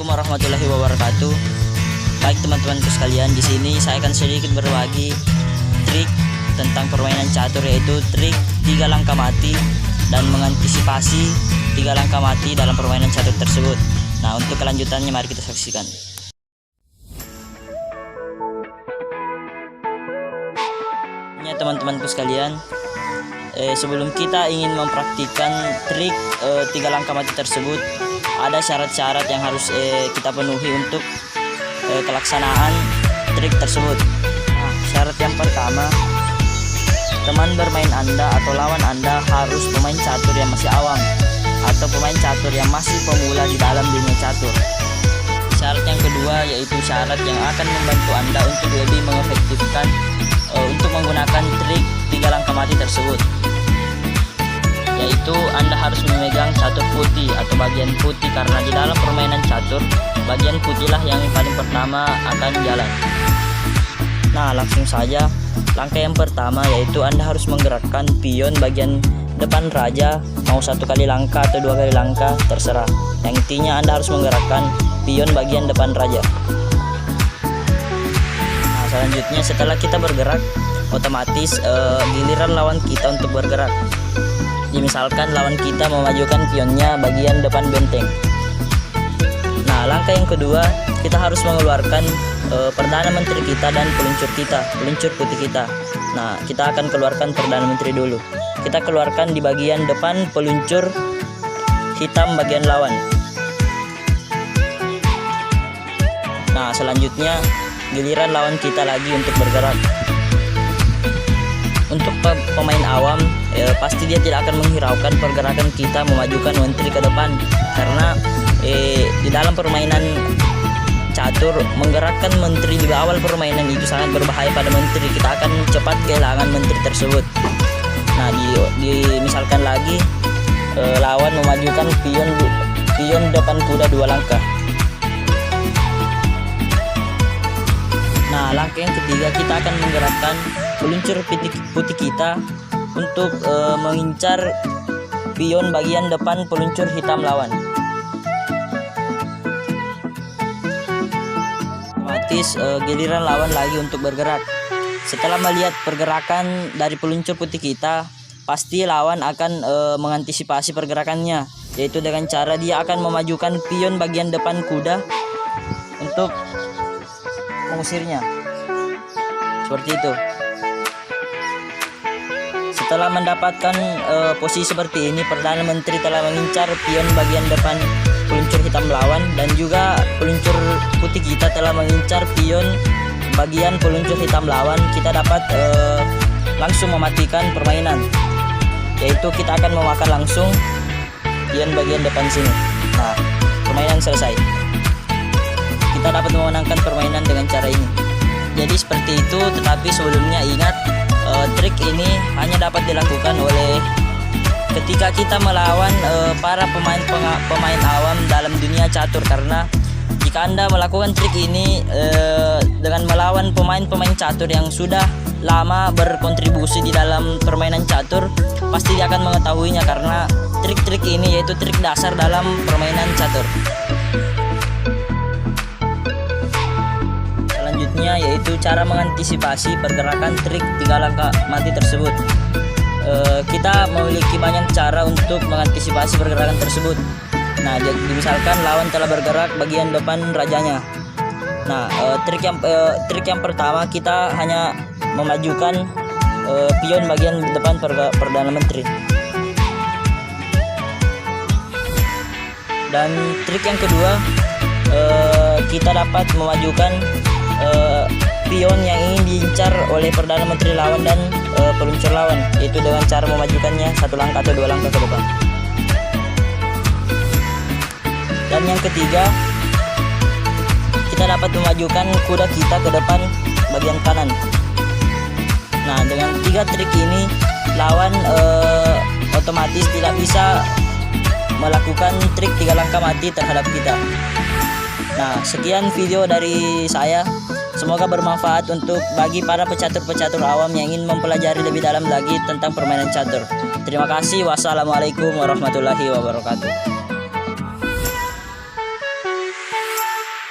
Assalamualaikum warahmatullahi wabarakatuh. Baik teman-temanku sekalian, di sini saya akan sedikit berbagi trik tentang permainan catur, yaitu trik 3 langkah mati dan mengantisipasi 3 langkah mati dalam permainan catur tersebut. Nah, untuk kelanjutannya mari kita saksikan. Ya teman-temanku sekalian, sebelum kita ingin mempraktikkan trik 3 langkah mati tersebut, ada syarat-syarat yang harus kita penuhi untuk pelaksanaan trik tersebut. Nah, syarat yang pertama, teman bermain Anda atau lawan Anda harus pemain catur yang masih awam atau pemain catur yang masih pemula di dalam dunia catur. Syarat yang kedua yaitu syarat yang akan membantu Anda untuk lebih mengefektifkan untuk menggunakan trik 3 langkah mati tersebut, yaitu Anda harus memegang catur putih atau bagian putih, karena di dalam permainan catur bagian putihlah yang paling pertama akan jalan. Nah, langsung saja. Langkah yang pertama yaitu Anda harus menggerakkan pion bagian depan raja, mau 1 kali langkah atau 2 kali langkah terserah. Yang intinya Anda harus menggerakkan pion bagian depan raja. Nah, selanjutnya setelah kita bergerak, otomatis giliran lawan kita untuk bergerak. Misalkan lawan kita memajukan pionnya bagian depan benteng. Nah, langkah yang kedua, kita harus mengeluarkan Perdana Menteri kita dan peluncur putih kita. Nah, kita akan keluarkan Perdana Menteri dulu. Kita keluarkan di bagian depan peluncur hitam bagian lawan. Nah, selanjutnya giliran lawan kita lagi untuk bergerak. Untuk pemain awam, pasti dia tidak akan menghiraukan pergerakan kita memajukan menteri ke depan, karena di dalam permainan catur menggerakkan menteri di awal permainan itu sangat berbahaya pada menteri. Kita akan cepat kehilangan menteri tersebut. Nah, misalkan lagi lawan memajukan pion depan kuda 2 langkah. Nah, langkah yang ketiga, kita akan menggerakkan peluncur putih kita untuk mengincar pion bagian depan peluncur hitam lawan. Otomatis giliran lawan lagi untuk bergerak. Setelah melihat pergerakan dari peluncur putih kita, pasti lawan akan mengantisipasi pergerakannya, yaitu dengan cara dia akan memajukan pion bagian depan kuda untuk mengusirnya. Seperti itu. Setelah mendapatkan posisi seperti ini, Perdana Menteri telah mengincar pion bagian depan peluncur hitam lawan, dan juga peluncur putih kita telah mengincar pion bagian peluncur hitam lawan. Kita dapat langsung mematikan permainan, yaitu kita akan memakan langsung pion bagian depan sini. Nah, permainan selesai. Kita dapat memenangkan permainan dengan cara ini. Jadi seperti itu, tetapi sebelumnya ingat, trik ini hanya dapat dilakukan oleh ketika kita melawan para pemain awam dalam dunia catur, karena jika Anda melakukan trik ini dengan melawan pemain catur yang sudah lama berkontribusi di dalam permainan catur, pasti dia akan mengetahuinya, karena trik-trik ini yaitu trik dasar dalam permainan catur. Selanjutnya yaitu cara mengantisipasi pergerakan trik 3 langkah mati tersebut. Kita memiliki banyak cara untuk mengantisipasi pergerakan tersebut. Nah, jadi misalkan lawan telah bergerak bagian depan rajanya. Nah, trik yang pertama, kita hanya memajukan pion bagian depan Perdana Menteri. Dan trik yang kedua, kita dapat memajukan pion yang ingin diincar oleh Perdana Menteri lawan dan peluncur lawan, yaitu dengan cara memajukannya 1 langkah atau 2 langkah ke depan. Dan yang ketiga, kita dapat memajukan kuda kita ke depan bagian kanan. Nah, dengan 3 trik ini lawan otomatis tidak bisa melakukan trik 3 langkah mati terhadap kita. Nah, sekian video dari saya. Semoga bermanfaat untuk bagi para pecatur-pecatur awam yang ingin mempelajari lebih dalam lagi tentang permainan catur. Terima kasih. Wassalamualaikum warahmatullahi wabarakatuh.